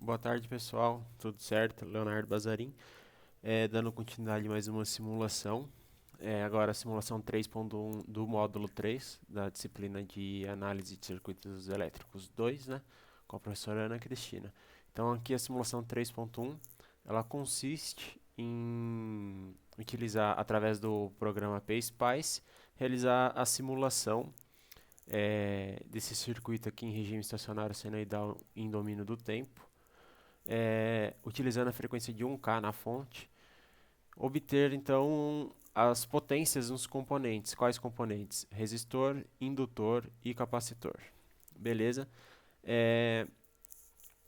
Boa tarde, pessoal. Tudo certo? Leonardo Bazarin. Dando continuidade a mais uma simulação. Agora a simulação 3.1 do módulo 3 da disciplina de análise de circuitos elétricos 2, né? Com a professora Ana Cristina. Então aqui a simulação 3.1, ela consiste em utilizar, através do programa PSpice, realizar a simulação desse circuito aqui em regime estacionário senoidal em domínio do tempo, utilizando a frequência de 1K na fonte, obter então as potências nos componentes. Quais componentes? Resistor, indutor e capacitor. Beleza? É,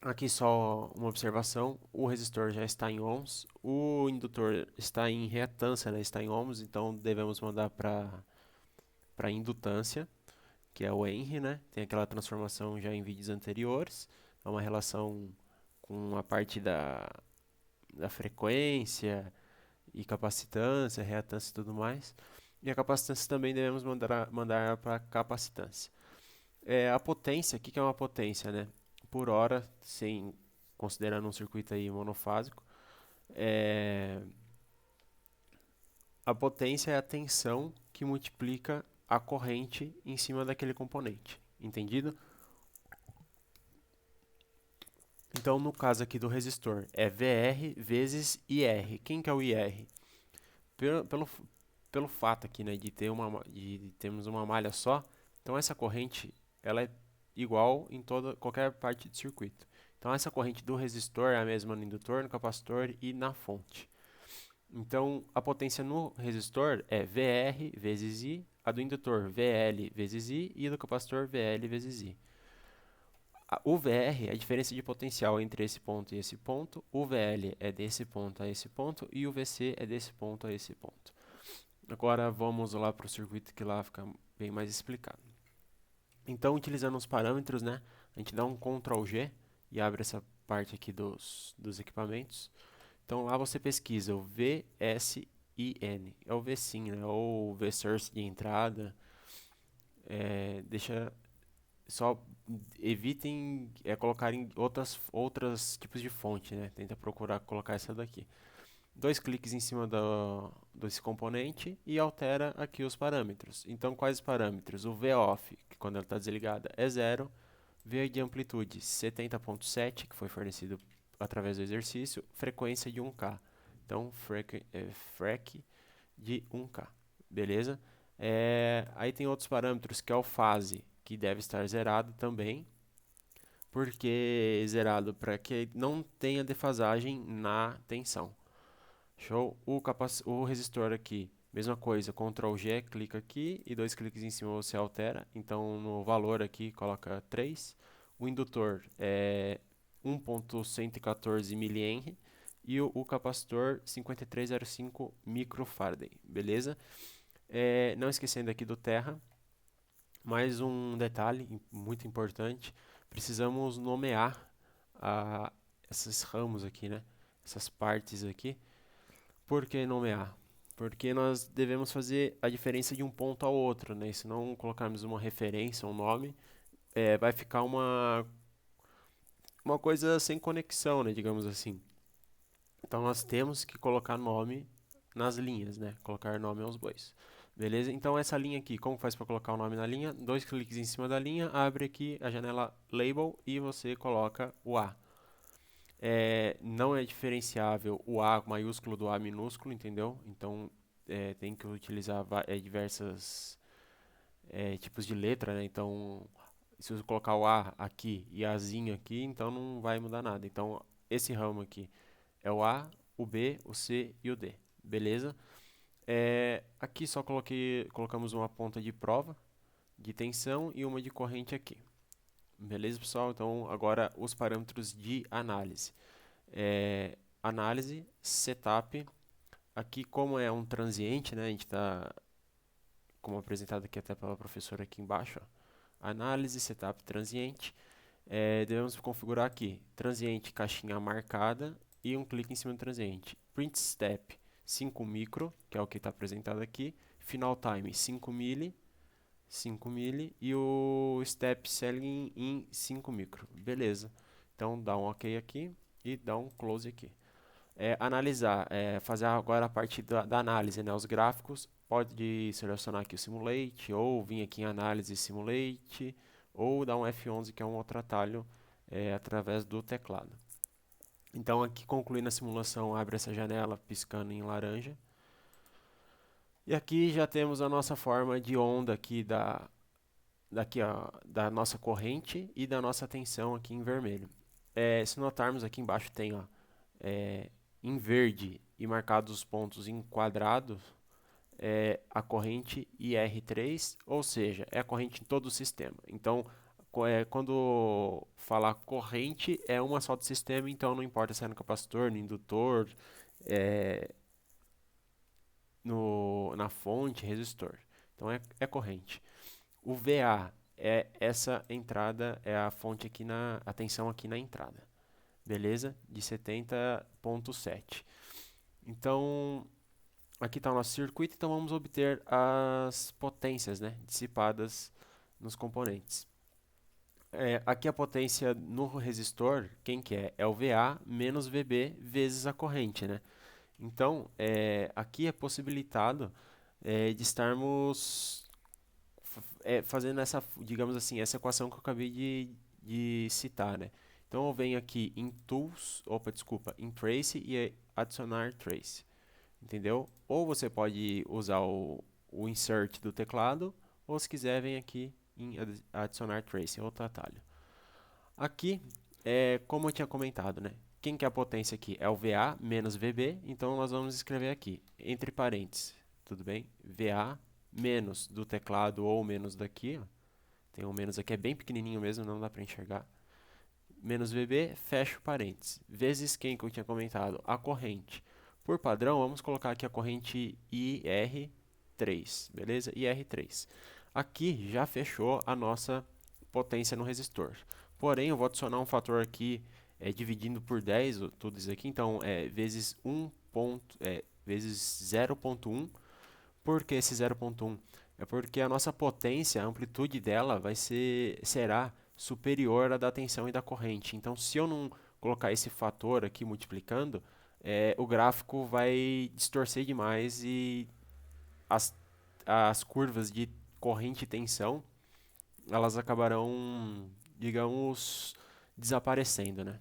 Aqui só uma observação: o resistor já está em ohms, o indutor está em reatância, né, está em ohms, então devemos mandar para indutância, que é o Henry, né? Tem aquela transformação já em vídeos anteriores, é uma relação com a parte da frequência e capacitância, reatância e tudo mais. E a capacitância também devemos mandar para capacitância. A potência, o que é uma potência, né? Por hora, sem considerando um circuito aí monofásico, é, a potência é a tensão que multiplica a corrente em cima daquele componente. Entendido? Então, no caso aqui do resistor, é VR vezes IR. Quem que é o IR? Pelo fato aqui, né, de termos uma malha só, então essa corrente ela é igual em qualquer parte do circuito. Então essa corrente do resistor é a mesma no indutor, no capacitor e na fonte. Então a potência no resistor é VR vezes I, a do indutor VL vezes I e a do capacitor VL vezes I. O VR é a diferença de potencial entre esse ponto e esse ponto, o VL é desse ponto a esse ponto e o VC é desse ponto a esse ponto. Agora vamos lá para o circuito que lá fica bem mais explicado. Então, utilizando os parâmetros, né, a gente dá um Ctrl G e abre essa parte aqui dos equipamentos. Então lá você pesquisa o VSIN, é o VSIN, né, ou VSource de entrada. Deixa só evitem colocar em outras tipos de fonte, né? Tenta procurar colocar essa daqui. Dois cliques em cima desse componente e altera aqui os parâmetros. Então, quais os parâmetros? O VOFF, que quando ela está desligada é zero. V de amplitude 70.7, que foi fornecido através do exercício. Frequência de 1K. Então, FREQ de 1K. Beleza? Aí tem outros parâmetros, que é o fase, que deve estar zerado também. Porque zerado para que não tenha defasagem na tensão. Show. O resistor aqui, mesma coisa, Ctrl G, clica aqui e dois cliques em cima você altera. Então no valor aqui coloca 3. O indutor é 1.114 mH e o capacitor 5305 microfarad, beleza? Não esquecendo aqui do terra, mais um detalhe muito importante, precisamos nomear a, esses ramos aqui, né? Essas partes aqui. Por que nomear? Porque nós devemos fazer a diferença de um ponto ao outro, né? Se não colocarmos uma referência, um nome, vai ficar uma coisa sem conexão, né? Digamos assim. Então nós temos que colocar nome nas linhas, né? Colocar nome aos bois. Beleza? Então essa linha aqui, como faz para colocar o nome na linha? Dois cliques em cima da linha, abre aqui a janela Label e você coloca o A. Não é diferenciável o A maiúsculo do A minúsculo, entendeu? Então tem que utilizar diversas tipos de letra, né? Então, se eu colocar o A aqui e Azinho aqui, então não vai mudar nada. Então, esse ramo aqui é o A, o B, o C e o D, beleza? Aqui só colocamos uma ponta de prova de tensão e uma de corrente aqui. Beleza, pessoal? Então, agora os parâmetros de análise. Análise, setup. Aqui, como é um transiente, né? A gente está, como apresentado aqui até pela professora aqui embaixo, ó. Análise, setup, transiente. Devemos configurar aqui, transiente, caixinha marcada e um clique em cima do transiente. Print step, 5 micro, que é o que está apresentado aqui. Final time, 5 milli. 5 milli e o step selling em 5 micro. Beleza. Então dá um OK aqui e dá um close aqui. Analisar, fazer agora a parte da análise, né? Os gráficos, pode selecionar aqui o Simulate, ou vir aqui em Análise Simulate, ou dar um F11, que é um outro atalho, através do teclado. Então aqui concluindo a simulação, abre essa janela piscando em laranja. E aqui já temos a nossa forma de onda aqui daqui, ó, da nossa corrente e da nossa tensão aqui em vermelho. Se notarmos aqui embaixo tem, ó, em verde e marcados os pontos em quadrado, a corrente IR3, ou seja, é a corrente em todo o sistema. Então, quando falar corrente, é uma só do sistema, então não importa se é no capacitor, no indutor, é, na fonte, resistor. Então, é corrente. O VA é essa entrada, é a fonte aqui a tensão aqui na entrada. Beleza? De 70,7. Então, aqui está o nosso circuito, então vamos obter as potências, né, dissipadas nos componentes. Aqui a potência no resistor, quem que é? É o VA menos VB vezes a corrente, né? Então, aqui é possibilitado de estarmos fazendo essa, digamos assim, essa equação que eu acabei de citar, né? Então eu venho aqui em Tools, em Trace e adicionar Trace, entendeu? Ou você pode usar o Insert do teclado, ou se quiser vem aqui em adicionar Trace, outro atalho. Aqui, como eu tinha comentado, né? Quem que é a potência aqui? É o VA menos VB, então nós vamos escrever aqui, entre parênteses, tudo bem? VA menos do teclado ou menos daqui, ó. Tem um menos aqui, é bem pequenininho mesmo, não dá para enxergar. Menos VB, fecha o parênteses. Vezes quem que eu tinha comentado? A corrente. Por padrão, vamos colocar aqui a corrente IR3, beleza? IR3. Aqui já fechou a nossa potência no resistor. Porém, eu vou adicionar um fator aqui, dividindo por 10, tudo isso aqui. Então, vezes 0,1. Por que esse 0,1? É porque a nossa potência, a amplitude dela será superior à da tensão e da corrente. Então, se eu não colocar esse fator aqui multiplicando, o gráfico vai distorcer demais e as, as curvas de corrente e tensão, elas acabarão, digamos, desaparecendo, né?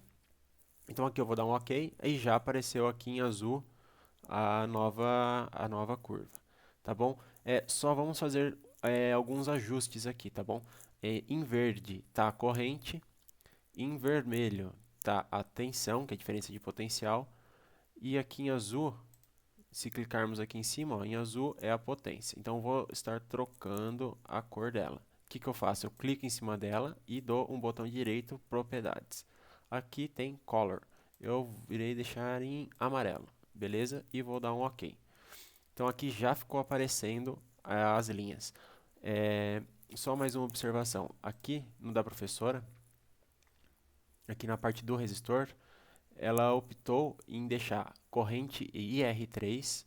Então aqui eu vou dar um OK e já apareceu aqui em azul a nova curva, tá bom? Só vamos fazer alguns ajustes aqui, tá bom? Em verde está a corrente, em vermelho está a tensão, que é a diferença de potencial, e aqui em azul, se clicarmos aqui em cima, ó, em azul é a potência. Então eu vou estar trocando a cor dela. O que eu faço? Eu clico em cima dela e dou um botão direito, propriedades. Aqui tem color. Eu irei deixar em amarelo, beleza? E vou dar um OK. Então aqui já ficou aparecendo as linhas. Só mais uma observação. Aqui no da professora, aqui na parte do resistor, ela optou em deixar corrente IR3,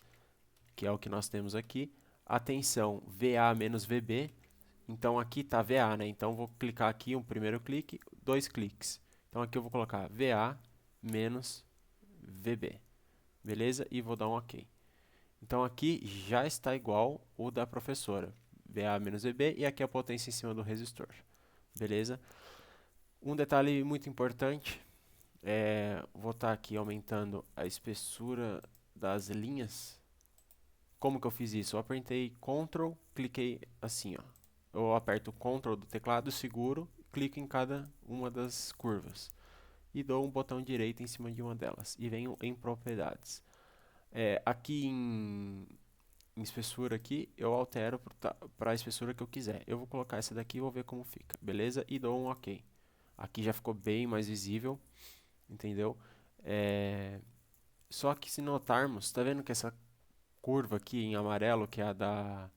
que é o que nós temos aqui, a tensão VA menos VB. Então aqui está VA, né? Então vou clicar aqui, um primeiro clique, 2 cliques. Então aqui eu vou colocar VA menos VB, beleza? E vou dar um OK. Então aqui já está igual o da professora, VA menos VB, e aqui a potência em cima do resistor, beleza? Um detalhe muito importante, vou estar aqui aumentando a espessura das linhas. Como que eu fiz isso? Eu apertei Ctrl, cliquei assim, ó. Eu aperto Ctrl do teclado, seguro, clico em cada uma das curvas e dou um botão direito em cima de uma delas e venho em propriedades. Aqui em espessura aqui, eu altero para a espessura que eu quiser. Eu vou colocar essa daqui e vou ver como fica, beleza? E dou um OK. Aqui já ficou bem mais visível, entendeu? Só que se notarmos, tá vendo que essa curva aqui em amarelo, que é a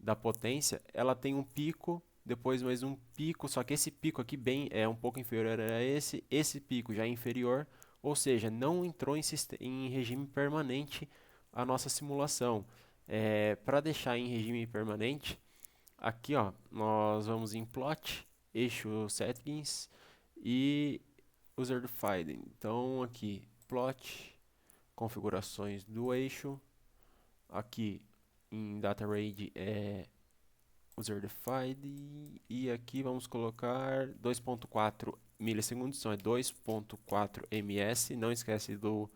da potência, ela tem um pico, depois mais um pico, só que esse pico aqui bem é um pouco inferior a esse pico já é inferior, ou seja, não entrou em regime permanente a nossa simulação. Para deixar em regime permanente, aqui ó, nós vamos em plot, eixo settings e user defined. Então aqui, plot, configurações do eixo. Aqui em data range é user defined e aqui vamos colocar 2.4 milissegundos, então é 2.4 ms, não esquece do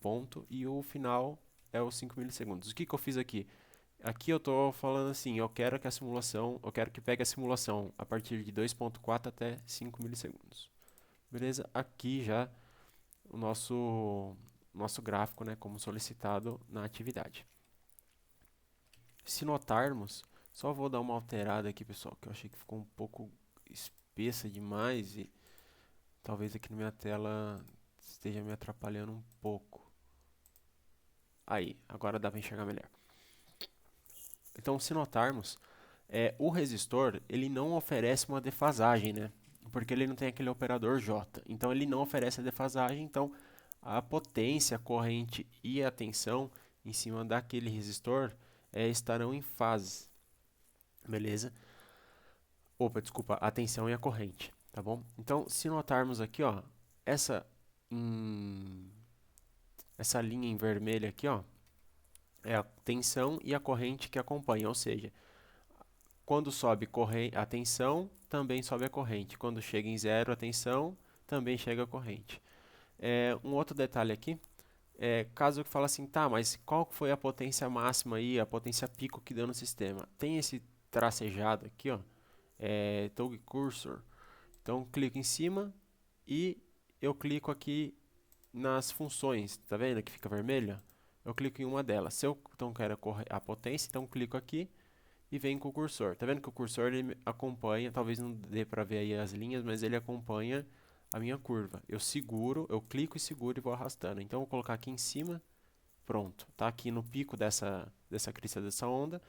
ponto, e o final é os 5 milissegundos. O que eu fiz aqui? Aqui eu estou falando assim, eu quero que pegue a simulação a partir de 2.4 até 5 milissegundos. Beleza? Aqui já o nosso gráfico, né, como solicitado na atividade. Se notarmos, só vou dar uma alterada aqui, pessoal, que eu achei que ficou um pouco espessa demais e talvez aqui na minha tela esteja me atrapalhando um pouco. Aí, agora dá para enxergar melhor. Então, se notarmos, o resistor ele não oferece uma defasagem, né? Porque ele não tem aquele operador J. Então, ele não oferece a defasagem. Então, a potência, a corrente e a tensão em cima daquele resistor estarão em fase. Beleza? Opa, desculpa, a tensão e a corrente, tá bom? Então, se notarmos aqui, ó, essa, essa linha em vermelho aqui, ó, é a tensão e a corrente que acompanham, ou seja, quando sobe a tensão, também sobe a corrente. Quando chega em zero a tensão, também chega a corrente. Um outro detalhe aqui, caso que fala assim, tá, mas qual foi a potência máxima aí, a potência pico que deu no sistema? Tem esse tracejado aqui, ó, toggle cursor. Então, clico em cima e eu clico aqui nas funções, tá vendo que fica vermelha? Eu clico em uma delas. Se eu então quero a potência, então clico aqui e venho com o cursor. Tá vendo que o cursor ele acompanha, talvez não dê para ver aí as linhas, mas ele acompanha a minha curva. Eu seguro, eu clico e seguro e vou arrastando. Então, eu vou colocar aqui em cima, pronto. Tá aqui no pico dessa crista dessa onda.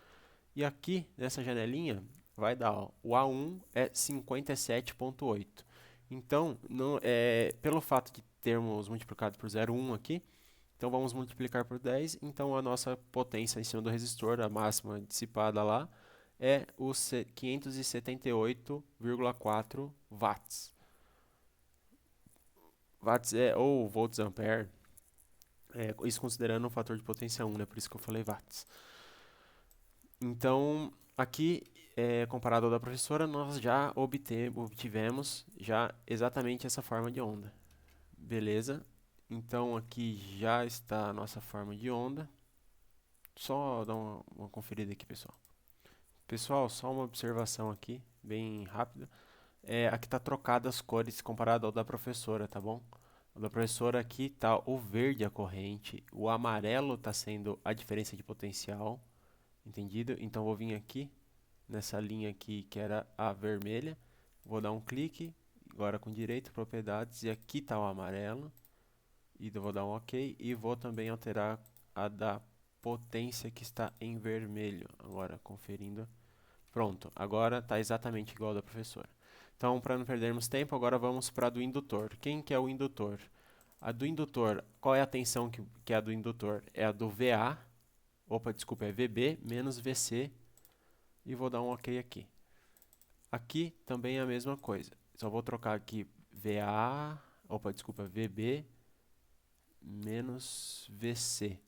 E aqui, nessa janelinha, vai dar, ó, o A1 é 57,8. Então, pelo fato de termos multiplicado por 0,1 aqui, então vamos multiplicar por 10, então a nossa potência em cima do resistor, a máxima dissipada lá, é os 578,4 watts. Watts ou volts ampere, isso considerando o fator de potência 1, né? Por isso que eu falei watts. Então, aqui, comparado ao da professora, nós já obtivemos já exatamente essa forma de onda. Beleza? Então, aqui já está a nossa forma de onda. Só dar uma conferida aqui, pessoal. Pessoal, só uma observação aqui, bem rápida. Aqui está trocado as cores comparado ao da professora, tá bom? O da professora aqui está o verde a corrente, o amarelo está sendo a diferença de potencial, entendido? Então vou vir aqui nessa linha aqui que era a vermelha, vou dar um clique, agora com direito, propriedades, e aqui está o amarelo, e vou dar um OK, e vou também alterar a da potência que está em vermelho, agora conferindo. Pronto, agora está exatamente igual ao da professora. Então, para não perdermos tempo, agora vamos para a do indutor. Quem que é o indutor? A do indutor, qual é a tensão que é a do indutor? É a do VA, desculpa, é VB menos VC, e vou dar um OK aqui. Aqui também é a mesma coisa, só vou trocar aqui VB menos VC.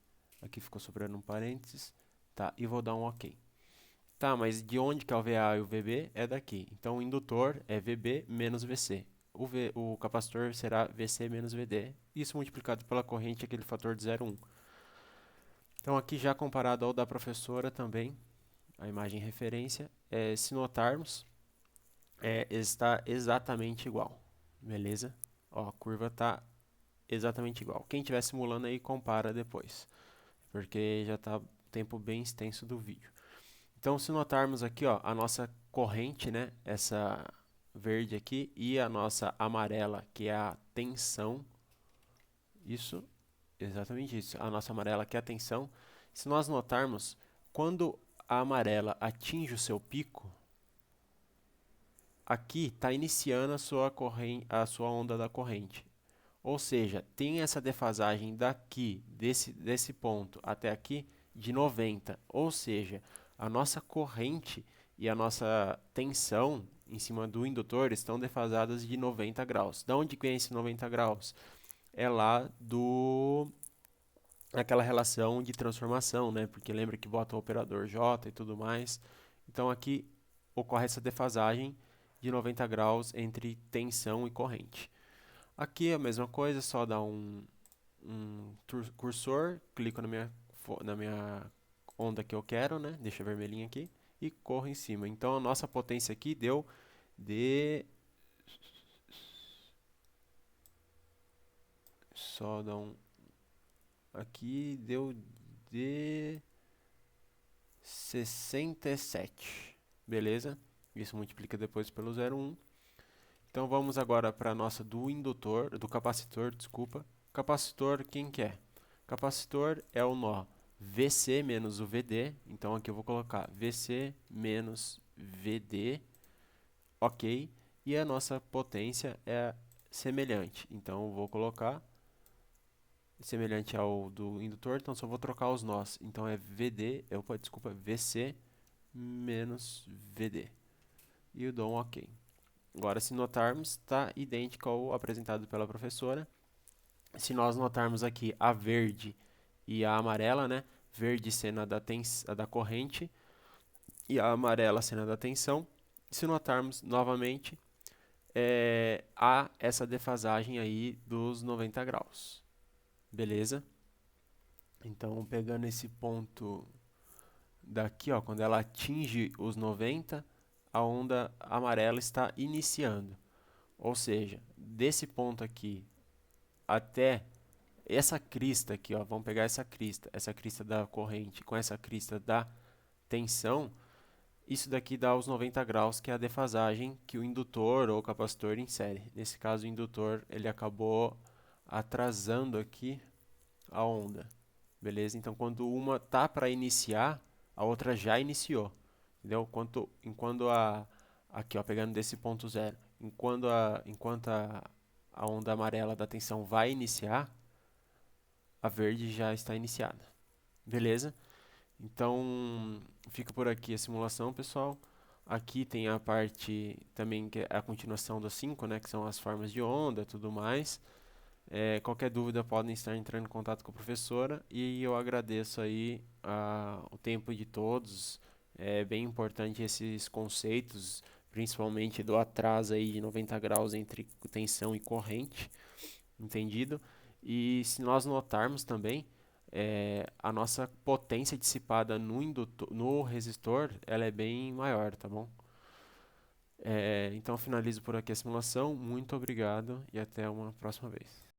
Aqui ficou sobrando um parênteses, tá, e vou dar um OK. Tá, mas de onde que é o VA e o VB? É daqui. Então, o indutor é VB menos VC. O capacitor será VC menos VD. Isso multiplicado pela corrente, aquele fator de 0,1. Então, aqui já comparado ao da professora também, a imagem referência, se notarmos, está exatamente igual. Beleza? Ó, a curva está exatamente igual. Quem estiver simulando aí, compara depois. Porque já está tempo bem extenso do vídeo. Então, se notarmos aqui, ó, a nossa corrente, né, essa verde aqui, e a nossa amarela, que é a tensão, isso, exatamente isso, a nossa amarela que é a tensão, se nós notarmos, quando a amarela atinge o seu pico, aqui está iniciando a sua onda da corrente. Ou seja, tem essa defasagem daqui, desse ponto até aqui, de 90. Ou seja, a nossa corrente e a nossa tensão em cima do indutor estão defasadas de 90 graus. Da onde vem esse 90 graus? É lá do aquela relação de transformação, né? Porque lembra que bota o operador J e tudo mais. Então aqui ocorre essa defasagem de 90 graus entre tensão e corrente. Aqui é a mesma coisa, só dá um cursor, clico na minha onda que eu quero, né? Deixa vermelhinho aqui e corro em cima. Então a nossa potência aqui deu de só dá um aqui deu de 67, beleza? Isso multiplica depois pelo 0,1. Então vamos agora para a nossa do capacitor, desculpa. Capacitor, quem que é? Capacitor é o nó VC menos o VD, então aqui eu vou colocar VC menos VD, ok? E a nossa potência é semelhante, então eu vou colocar semelhante ao do indutor, então só vou trocar os nós. Então é VC menos VD. E eu dou um OK. Agora, se notarmos, está idêntico ao apresentado pela professora. Se nós notarmos aqui a verde e a amarela, né? Verde sendo a da corrente e a amarela sendo a da tensão. Se notarmos novamente, há essa defasagem aí dos 90 graus. Beleza? Então, pegando esse ponto daqui, ó, quando ela atinge os 90, a onda amarela está iniciando. Ou seja, desse ponto aqui até essa crista aqui, ó, vamos pegar essa crista da corrente com essa crista da tensão, isso daqui dá os 90 graus, que é a defasagem que o indutor ou o capacitor insere. Nesse caso, o indutor ele acabou atrasando aqui a onda, beleza? Então, quando uma tá para iniciar, a outra já iniciou, entendeu? Enquanto aqui, ó, pegando desse ponto zero, enquanto a onda amarela da tensão vai iniciar, a verde já está iniciada, beleza? Então, fica por aqui a simulação, pessoal. Aqui tem a parte também que é a continuação das 5, né, que são as formas de onda e tudo mais. Qualquer dúvida podem estar entrando em contato com a professora e eu agradeço aí o tempo de todos. É bem importante esses conceitos, principalmente do atraso aí de 90 graus entre tensão e corrente, entendido? E se nós notarmos também, a nossa potência dissipada no resistor, ela é bem maior, tá bom? Então finalizo por aqui a simulação. Muito obrigado e até uma próxima vez.